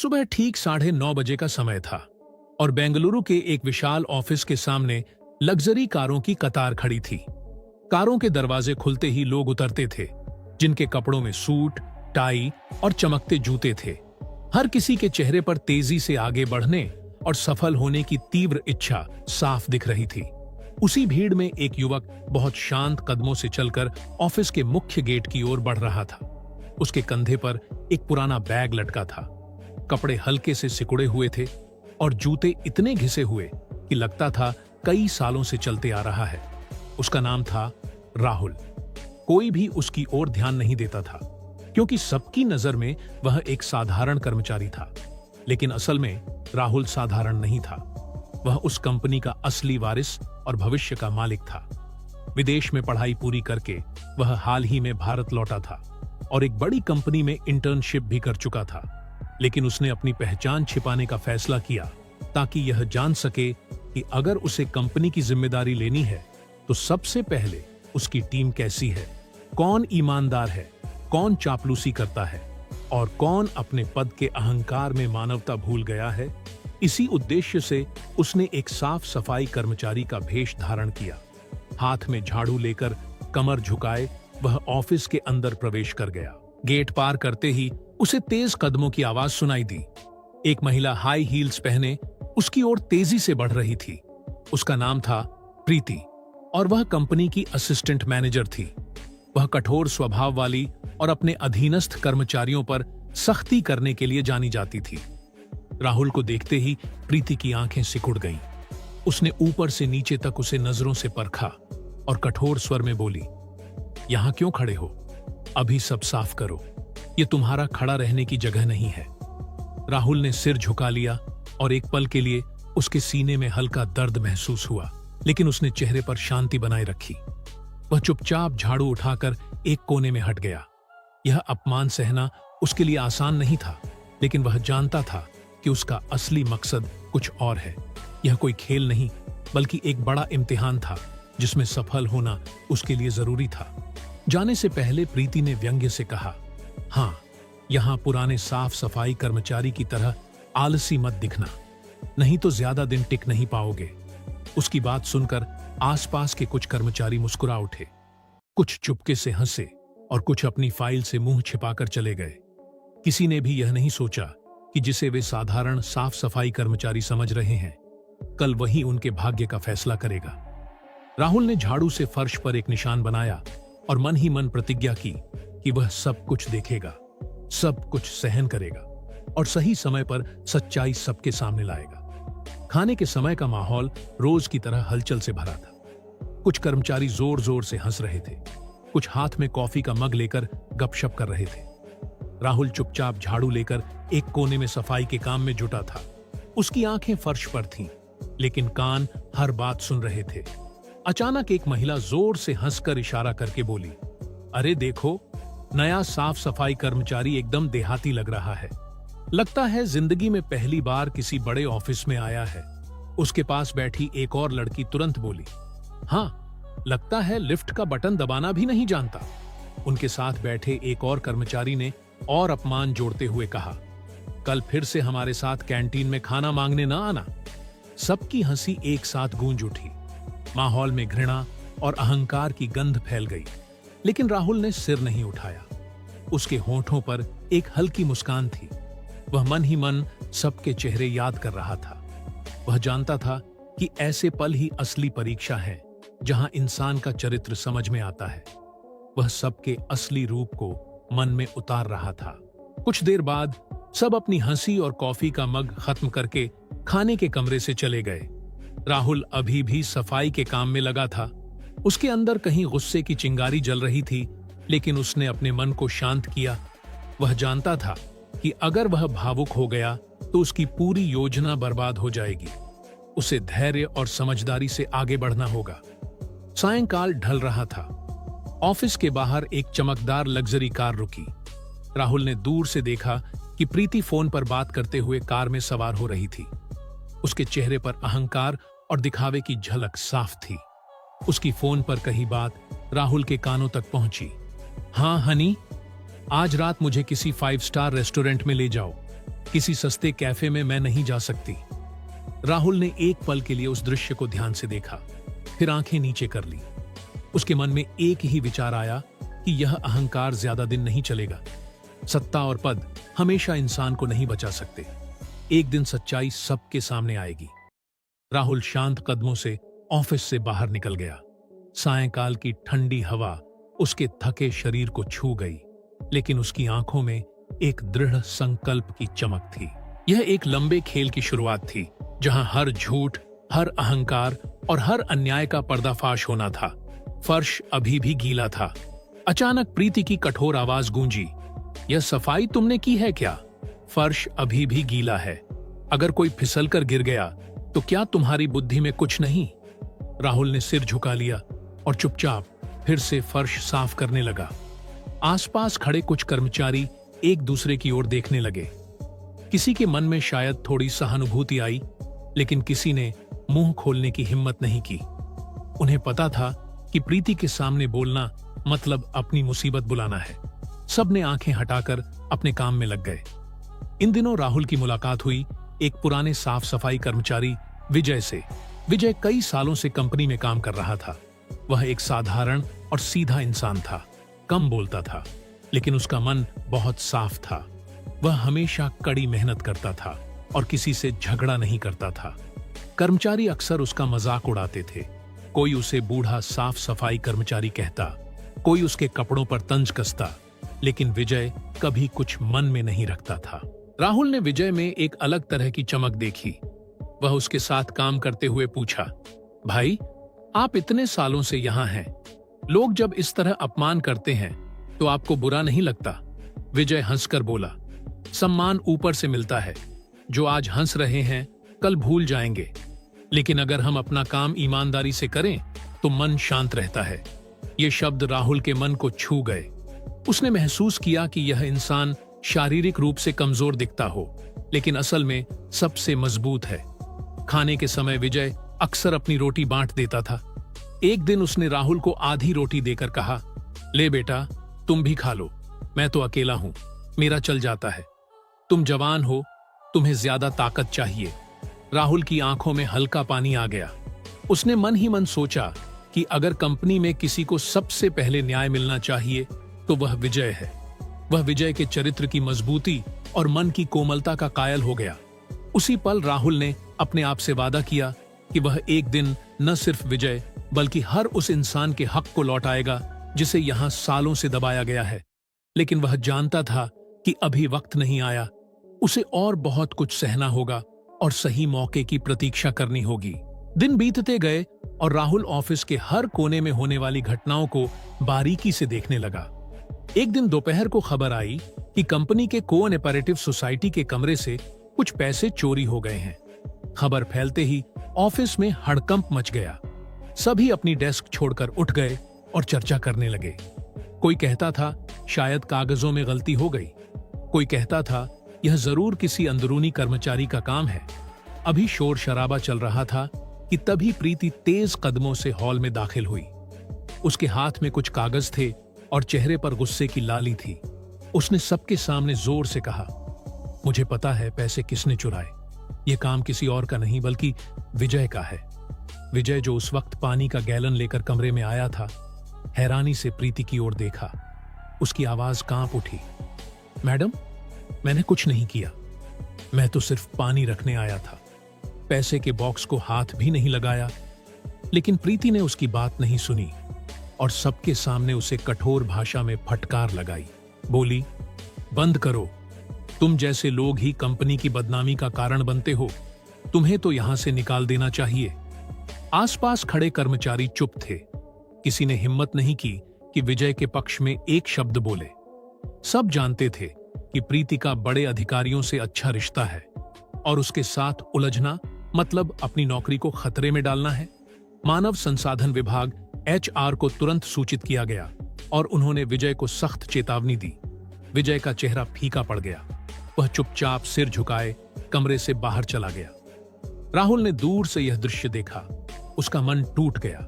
सुबह ठीक 9:30 बजे का समय था और बेंगलुरु के एक विशाल ऑफिस के सामने लग्जरी कारों की कतार खड़ी थी। कारों के दरवाजे खुलते ही लोग उतरते थे, जिनके कपड़ों में सूट, टाई और चमकते जूते थे। हर किसी के चेहरे पर तेजी से आगे बढ़ने और सफल होने की तीव्र इच्छा साफ दिख रही थी। उसी भीड़ में एक युवक बहुत शांत कदमों से चलकर ऑफिस के मुख्य गेट की ओर बढ़ रहा था। उसके कंधे पर एक पुराना बैग लटका था। कपड़े हल्के से सिकुड़े हुए थे और जूते इतने घिसे हुए कि लगता था कई सालों से चलते आ रहा है। उसका नाम था राहुल। कोई भी उसकी ओर ध्यान नहीं देता था, क्योंकि सबकी नजर में वह एक साधारण कर्मचारी था। लेकिन असल में राहुल साधारण नहीं था। वह उस कंपनी का असली वारिस और भविष्य का मालिक था। विदेश में पढ़ाई पूरी करके वह हाल ही में भारत लौटा था और एक बड़ी कंपनी में इंटर्नशिप भी कर चुका था। लेकिन उसने अपनी पहचान छिपाने का फैसला किया ताकि यह जान सके कि अगर उसे कंपनी की जिम्मेदारी लेनी है तो सबसे पहले उसकी टीम कैसी है, कौन ईमानदार है, कौन चापलूसी करता है और कौन अपने पद के अहंकार में मानवता भूल गया है। इसी उद्देश्य से उसने एक साफ सफाई कर्मचारी का भेष धारण किया। हाथ में झाड़ू लेकर कमर झुकाए वह ऑफिस के अंदर प्रवेश कर गया। गेट पार करते ही उसे तेज कदमों की आवाज सुनाई दी। एक महिला हाई हील्स पहने उसकी ओर तेजी से बढ़ रही थी। उसका नाम था प्रीति और वह कंपनी की असिस्टेंट मैनेजर थी। वह कठोर स्वभाव वाली और अपने अधीनस्थ कर्मचारियों पर सख्ती करने के लिए जानी जाती थी। राहुल को देखते ही प्रीति की आंखें सिकुड़ गईं। उसने ऊपर से नीचे तक उसे नजरों से परखा और कठोर स्वर में बोली, यहां क्यों खड़े हो? अभी सब साफ करो। ये तुम्हारा खड़ा रहने की जगह नहीं है। राहुल ने सिर झुका लिया और एक पल के लिए उसके सीने में हल्का दर्द महसूस हुआ, लेकिन उसने चेहरे पर शांति बनाए रखी। वह चुपचाप झाड़ू उठाकर एक कोने में हट गया। यह अपमान सहना उसके लिए आसान नहीं था, लेकिन वह जानता था कि उसका असली मकसद कुछ और है। यह कोई खेल नहीं, बल्कि एक बड़ा इम्तिहान था जिसमें सफल होना उसके लिए जरूरी था। जाने से पहले प्रीति ने व्यंग्य से कहा, हाँ, यहां पुराने साफ सफाई कर्मचारी की तरह आलसी मत दिखना, नहीं तो ज्यादा दिन टिक नहीं पाओगे। उसकी बात सुनकर आसपास के कुछ कर्मचारी मुस्कुरा उठे। कुछ चुपके से हंसे और कुछ अपनी फाइल से मुंह छिपाकर चले गए। किसी ने भी यह नहीं सोचा कि जिसे वे साधारण साफ सफाई कर्मचारी समझ रहे हैं, कल वही उनके भाग्य का फैसला करेगा। राहुल ने झाड़ू से फर्श पर एक निशान बनाया और मन ही मन प्रतिज्ञा की कि वह सब कुछ देखेगा, सब कुछ सहन करेगा और सही समय पर सच्चाई सबके सामने लाएगा। खाने के समय का माहौल रोज की तरह हलचल से भरा था। कुछ कर्मचारी जोर जोर से हंस रहे थे, कुछ हाथ में कॉफी का मग लेकर गपशप कर रहे थे। राहुल चुपचाप झाड़ू लेकर एक कोने में सफाई के काम में जुटा था। उसकी आंखें फर्श पर थीं, लेकिन कान हर बात सुन रहे थे। अचानक एक महिला जोर से हंसकर इशारा करके बोली, अरे देखो, नया साफ सफाई कर्मचारी एकदम देहाती लग रहा है। लगता है जिंदगी में पहली बार किसी बड़े ऑफिस में आया है। उसके पास बैठी एक और लड़की तुरंत बोली, हाँ, लगता है लिफ्ट का बटन दबाना भी नहीं जानता। उनके साथ बैठे एक और कर्मचारी ने और अपमान जोड़ते हुए कहा, कल फिर से हमारे साथ कैंटीन में खाना मांगने ना आना। सबकी हंसी एक साथ गूंज उठी। माहौल में घृणा और अहंकार की गंध फैल गई, लेकिन राहुल ने सिर नहीं उठाया। उसके होठों पर एक हल्की मुस्कान थी। वह मन ही मन सबके चेहरे याद कर रहा था। वह जानता था कि ऐसे पल ही असली परीक्षा है, जहां इंसान का चरित्र समझ में आता है। वह सबके असली रूप को मन में उतार रहा था। कुछ देर बाद सब अपनी हंसी और कॉफी का मग खत्म करके खाने के कमरे से चले गए। राहुल अभी भी सफाई के काम में लगा था। उसके अंदर कहीं गुस्से की चिंगारी जल रही थी, लेकिन उसने अपने मन को शांत किया। वह जानता था कि अगर वह भावुक हो गया तो उसकी पूरी योजना बर्बाद हो जाएगी। उसे धैर्य और समझदारी से आगे बढ़ना होगा। सायंकाल ढल रहा था। ऑफिस के बाहर एक चमकदार लग्जरी कार रुकी। राहुल ने दूर से देखा कि प्रीति फोन पर बात करते हुए कार में सवार हो रही थी। उसके चेहरे पर अहंकार और दिखावे की झलक साफ थी। उसकी फोन पर कही बात राहुल के कानों तक पहुंची। हाँ हनी, आज रात मुझे किसी 5 स्टार रेस्टोरेंट में ले जाओ। किसी सस्ते कैफे में मैं नहीं जा सकती। राहुल ने एक पल के लिए उस दृश्य को ध्यान से देखा, फिर आंखें नीचे कर ली। उसके मन में एक ही विचार आया कि यह अहंकार ज्यादा दिन नहीं चलेगा। सत्ता और पद हमेशा इंसान को नहीं बचा सकते। एक दिन सच्चाई सबके सामने आएगी। राहुल शांत कदमों से ऑफिस से बाहर निकल गया। सायंकाल की ठंडी हवा उसके थके शरीर को छू गई, लेकिन उसकी आंखों में एक दृढ़ संकल्प की चमक थी। यह एक लंबे खेल की शुरुआत थी, जहां हर झूठ, हर अहंकार और हर अन्याय का पर्दाफाश होना था। फर्श अभी भी गीला था। अचानक प्रीति की कठोर आवाज गूंजी, यह सफाई तुमने की है क्या? फर्श अभी भी गीला है। अगर कोई फिसलकर गिर गया तो क्या तुम्हारी बुद्धि में कुछ नहीं? राहुल ने सिर झुका लिया और चुपचाप फिर से फर्श साफ करने लगा। आसपास खड़े कुछ कर्मचारी एक दूसरे की ओर देखने लगे। किसी के मन में शायद थोड़ी सहानुभूति आई, लेकिन किसी ने मुंह खोलने की हिम्मत नहीं की। उन्हें पता था कि प्रीति के सामने बोलना मतलब अपनी मुसीबत बुलाना है। सबने आंखें हटाकर अपने काम में लग गए। इन दिनों राहुल की मुलाकात हुई एक पुराने साफ सफाई कर्मचारी विजय से। विजय कई सालों से कंपनी में काम कर रहा था। वह एक साधारण और सीधा इंसान था, कम बोलता था, लेकिन उसका मन बहुत साफ था। वह हमेशा कड़ी मेहनत करता था और किसी से झगड़ा नहीं करता था। कर्मचारी अक्सर उसका मजाक उड़ाते थे। कोई उसे बूढ़ा साफ सफाई कर्मचारी कहता, कोई उसके कपड़ों पर तंज कसता, लेकिन विजय कभी कुछ मन में नहीं रखता था। राहुल ने विजय में एक अलग तरह की चमक देखी। वह उसके साथ काम करते हुए पूछा, भाई, आप इतने सालों से यहां हैं, लोग जब इस तरह अपमान करते हैं तो आपको बुरा नहीं लगता? विजय हंसकर बोला, सम्मान ऊपर से मिलता है। जो आज हंस रहे हैं कल भूल जाएंगे, लेकिन अगर हम अपना काम ईमानदारी से करें तो मन शांत रहता है। ये शब्द राहुल के मन को छू गए। उसने महसूस किया कि यह इंसान शारीरिक रूप से कमजोर दिखता हो, लेकिन असल में सबसे मजबूत है। खाने के समय विजय अक्सर अपनी रोटी बांट देता था। एक दिन उसने राहुल को आधी रोटी देकर कहा, ले बेटा, तुम भी खा लो, मैं तो अकेला हूं, मेरा चल जाता है। तुम जवान हो, तुम्हें ज्यादा ताकत चाहिए। राहुल की आंखों में हल्का पानी आ गया। उसने मन ही मन सोचा कि अगर कंपनी में किसी को सबसे पहले न्याय मिलना चाहिए तो वह विजय है। वह विजय के चरित्र की मजबूती और मन की कोमलता का कायल हो गया। उसी पल राहुल ने अपने आप से वादा किया कि वह एक दिन न सिर्फ विजय बल्कि हर उस इंसान के हक को लौटाएगा जिसे यहां सालों से दबाया गया है। लेकिन वह जानता था कि अभी वक्त नहीं आया। उसे और बहुत कुछ सहना होगा और सही मौके की प्रतीक्षा करनी होगी। दिन बीतते गए और राहुल ऑफिस के हर कोने में होने वाली घटनाओं को बारीकी से देखने लगा। एक दिन दोपहर को खबर आई कि कंपनी के कोऑपरेटिव सोसाइटी के कमरे से कुछ पैसे चोरी हो गए हैं। खबर फैलते ही ऑफिस में हड़कंप मच गया। सभी अपनी डेस्क छोड़कर उठ गए और चर्चा करने लगे। कोई कहता था शायद कागजों में गलती हो गई, कोई कहता था यह जरूर किसी अंदरूनी कर्मचारी का काम है। अभी शोर शराबा चल रहा था कि तभी प्रीति तेज कदमों से हॉल में दाखिल हुई। उसके हाथ में कुछ कागज थे और चेहरे पर गुस्से की लाली थी। उसने सबके सामने जोर से कहा, मुझे पता है पैसे किसने चुराए। यह काम किसी और का नहीं बल्कि विजय का है। विजय जो उस वक्त पानी का गैलन लेकर कमरे में आया था, हैरानी से प्रीति की ओर देखा। उसकी आवाज कांप उठी, मैडम, मैंने कुछ नहीं किया, मैं तो सिर्फ पानी रखने आया था। पैसे के बॉक्स को हाथ भी नहीं लगाया। लेकिन प्रीति ने उसकी बात नहीं सुनी और सबके सामने उसे कठोर भाषा में फटकार लगाई। बोली, बंद करो, तुम जैसे लोग ही कंपनी की बदनामी का कारण बनते हो। तुम्हें तो यहां से निकाल देना चाहिए। आसपास खड़े कर्मचारी चुप थे। किसी ने हिम्मत नहीं की कि विजय के पक्ष में एक शब्द बोले। सब जानते थे कि प्रीति का बड़े अधिकारियों से अच्छा रिश्ता है और उसके साथ उलझना मतलब अपनी नौकरी को खतरे में डालना है। मानव संसाधन विभाग HR को तुरंत सूचित किया गया और उन्होंने विजय को सख्त चेतावनी दी। विजय का चेहरा फीका पड़ गया। वह चुपचाप सिर झुकाए कमरे से बाहर चला गया। राहुल ने दूर से यह दृश्य देखा। उसका मन टूट गया।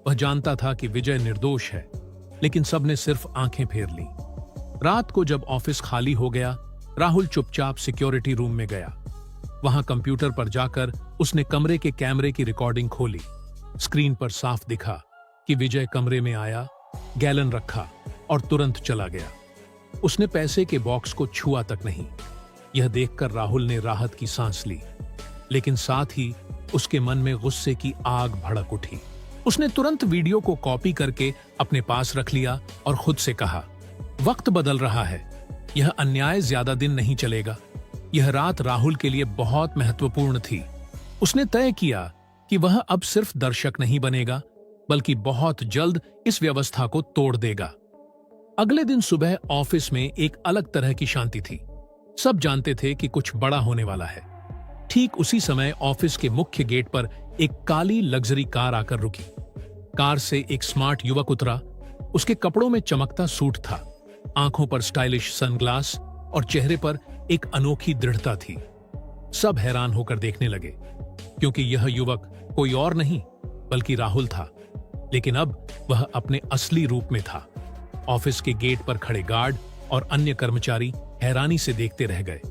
वह जानता था कि विजय निर्दोष है, लेकिन सबने सिर्फ आंखें फेर ली। रात को जब ऑफिस खाली हो गया राहुल चुपचाप सिक्योरिटी रूम में गया। वहां कंप्यूटर पर जाकर उसने कमरे के कैमरे की रिकॉर्डिंग खोली। स्क्रीन पर साफ दिखा कि विजय कमरे में आया, गैलन रखा और तुरंत चला गया। उसने पैसे के बॉक्स को छुआ तक नहीं। यह देखकर राहुल ने राहत की सांस ली, लेकिन साथ ही उसके मन में गुस्से की आग भड़क उठी। उसने तुरंत वीडियो को कॉपी करके अपने पास रख लिया और खुद से कहा, वक्त बदल रहा है, यह अन्याय ज्यादा दिन नहीं चलेगा। यह रात राहुल के लिए बहुत महत्वपूर्ण थी। उसने तय किया कि वह अब सिर्फ दर्शक नहीं बनेगा, बल्कि बहुत जल्द इस व्यवस्था को तोड़ देगा। अगले दिन सुबह ऑफिस में एक अलग तरह की शांति थी। सब जानते थे कि कुछ बड़ा होने वाला है। ठीक उसी समय ऑफिस के मुख्य गेट पर एक काली लग्जरी कार आकर रुकी। कार से एक स्मार्ट युवक उतरा। उसके कपड़ों में चमकता सूट था, आंखों पर स्टाइलिश सनग्लास और चेहरे पर एक अनोखी दृढ़ता थी। सब हैरान होकर देखने लगे, क्योंकि यह युवक कोई और नहीं बल्कि राहुल था। लेकिन अब वह अपने असली रूप में था। ऑफिस के गेट पर खड़े गार्ड और अन्य कर्मचारी हैरानी से देखते रह गए।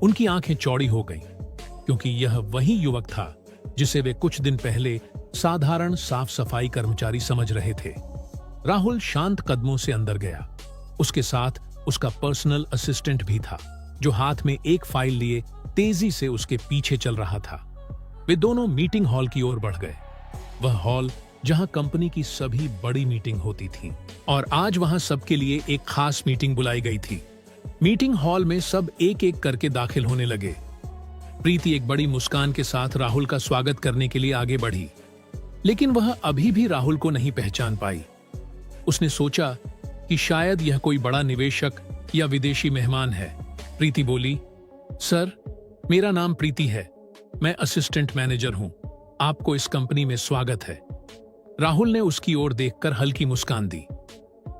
उनकी आंखें चौड़ी हो गईं, क्योंकि यह वही युवक था जिसे वे कुछ दिन पहले साधारण साफ सफाई कर्मचारी समझ रहे थे। राहुल शांत कदमों से अंदर गया। उसके साथ उसका पर्सनल असिस्टेंट भी था, जो हाथ में एक फाइल लिए तेजी से उसके पीछे चल रहा था। वे दोनों मीटिंग हॉल की ओर बढ़ गए। वह हॉल जहां कंपनी की सभी बड़ी मीटिंग होती थी, और आज वहां सबके लिए एक खास मीटिंग बुलाई गई थी। मीटिंग हॉल में सब एक एक करके दाखिल होने लगे। प्रीति एक बड़ी मुस्कान के साथ राहुल का स्वागत करने के लिए आगे बढ़ी, लेकिन वह अभी भी राहुल को नहीं पहचान पाई। उसने सोचा कि शायद यह कोई बड़ा निवेशक या विदेशी मेहमान है। प्रीति बोली, सर, मेरा नाम प्रीति है, मैं असिस्टेंट मैनेजर हूं, आपको इस कंपनी में स्वागत है। राहुल ने उसकी ओर देखकर हल्की मुस्कान दी।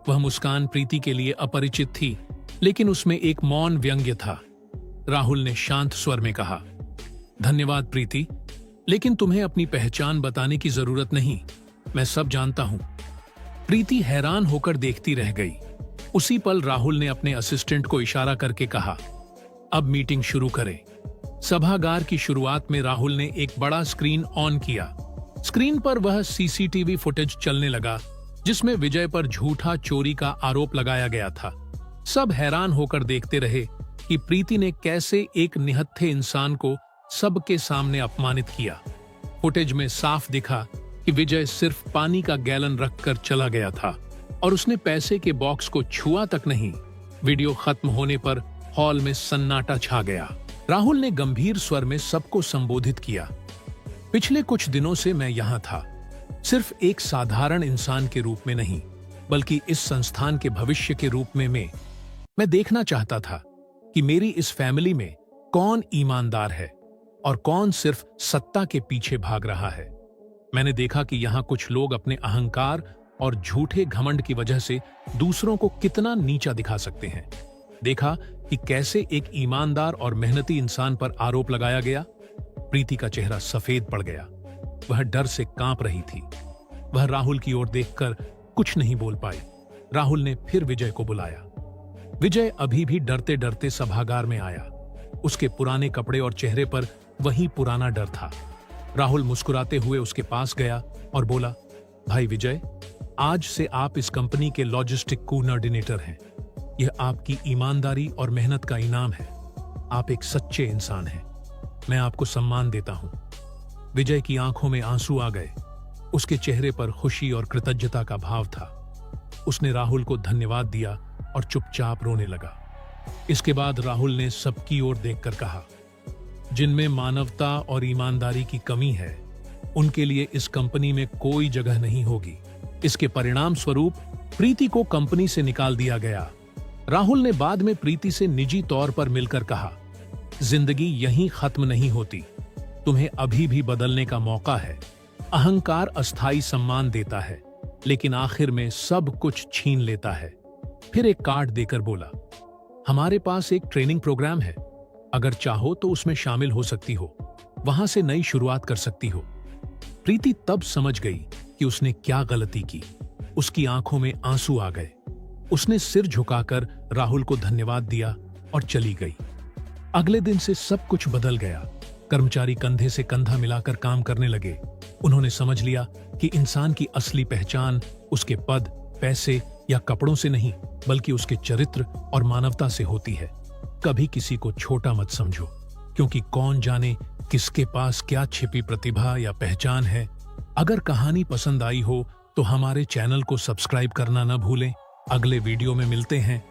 वह मुस्कान प्रीति के लिए अपरिचित थी, लेकिन उसमें एक मौन व्यंग्य था। राहुल ने शांत स्वर में कहा, धन्यवाद प्रीति, लेकिन तुम्हें अपनी पहचान बताने की जरूरत नहीं, मैं सब जानता हूं। प्रीति हैरान होकर देखती रह गई। उसी पल राहुल ने अपने असिस्टेंट को इशारा करके कहा, अब मीटिंग शुरू करें। सभागार की शुरुआत में राहुल ने एक बड़ा स्क्रीन ऑन किया। स्क्रीन पर वह सीसीटीवी फुटेज चलने लगा, जिसमें विजय पर झूठा चोरी का आरोप लगाया गया था। सब हैरान होकर देखते रहे कि प्रीति ने कैसे एक निहत्थे इंसान को सबके सामने अपमानित किया। फुटेज में साफ दिखा कि विजय सिर्फ पानी का गैलन रखकर चला गया था, और उसने पैसे के बॉक्स को छुआ तक नहीं। वीडियो खत्म होने पर हॉल में सन्नाटा छा गया। राहुल ने गंभीर स्वर में सबको संबोधित किया, पिछले कुछ दिनों से मैं यहां था, सिर्फ एक साधारण इंसान के रूप में नहीं, बल्कि इस संस्थान के भविष्य के रूप में मैं देखना चाहता था कि मेरी इस फैमिली में कौन ईमानदार है और कौन सिर्फ सत्ता के पीछे भाग रहा है। मैंने देखा कि यहाँ कुछ लोग अपने अहंकार और झूठे घमंड की वजह से दूसरों को कितना नीचा दिखा सकते हैं। देखा कि कैसे एक ईमानदार और मेहनती इंसान पर आरोप लगाया गया। प्रीति का चेहरा सफेद पड़ गया। वह डर से कांप रही थी। वह राहुल की ओर देखकर कुछ नहीं बोल पाई। राहुल ने फिर विजय को बुलाया। विजय अभी भी डरते डरते सभागार में आया। उसके पुराने कपड़े और चेहरे पर वही पुराना डर था। राहुल मुस्कुराते हुए उसके पास गया और बोला, भाई विजय, आज से आप इस कंपनी के लॉजिस्टिक कोऑर्डिनेटर हैं। यह आपकी ईमानदारी और मेहनत का इनाम है। आप एक सच्चे इंसान हैं। मैं आपको सम्मान देता हूं। विजय की आंखों में आंसू आ गए। उसके चेहरे पर खुशी और कृतज्ञता का भाव था। उसने राहुल को धन्यवाद दिया और चुपचाप रोने लगा। इसके बाद राहुल ने सबकी ओर देखकर कहा, जिनमें मानवता और ईमानदारी की कमी है, उनके लिए इस कंपनी में कोई जगह नहीं होगी। इसके परिणाम स्वरूप प्रीति को कंपनी से निकाल दिया गया। राहुल ने बाद में प्रीति से निजी तौर पर मिलकर कहा, जिंदगी यहीं खत्म नहीं होती, तुम्हें अभी भी बदलने का मौका है। अहंकार अस्थायी सम्मान देता है, लेकिन आखिर में सब कुछ छीन लेता है। फिर एक कार्ड देकर बोला, हमारे पास एक ट्रेनिंग प्रोग्राम है, अगर चाहो तो उसमें शामिल हो सकती हो, वहां से नई शुरुआत कर सकती हो। प्रीति तब समझ गई कि उसने क्या गलती की। उसकी आंखों में आंसू आ गए। उसने सिर झुकाकर राहुल को धन्यवाद दिया और चली गई। अगले दिन से सब कुछ बदल गया। कर्मचारी कंधे से कंधा मिलाकर काम करने लगे। उन्होंने समझ लिया कि इंसान की असली पहचान उसके पद, पैसे या कपड़ों से नहीं, बल्कि उसके चरित्र और मानवता से होती है। कभी किसी को छोटा मत समझो, क्योंकि कौन जाने किसके पास क्या छिपी प्रतिभा या पहचान है। अगर कहानी पसंद आई हो तो हमारे चैनल को सब्सक्राइब करना न भूलें। अगले वीडियो में मिलते हैं।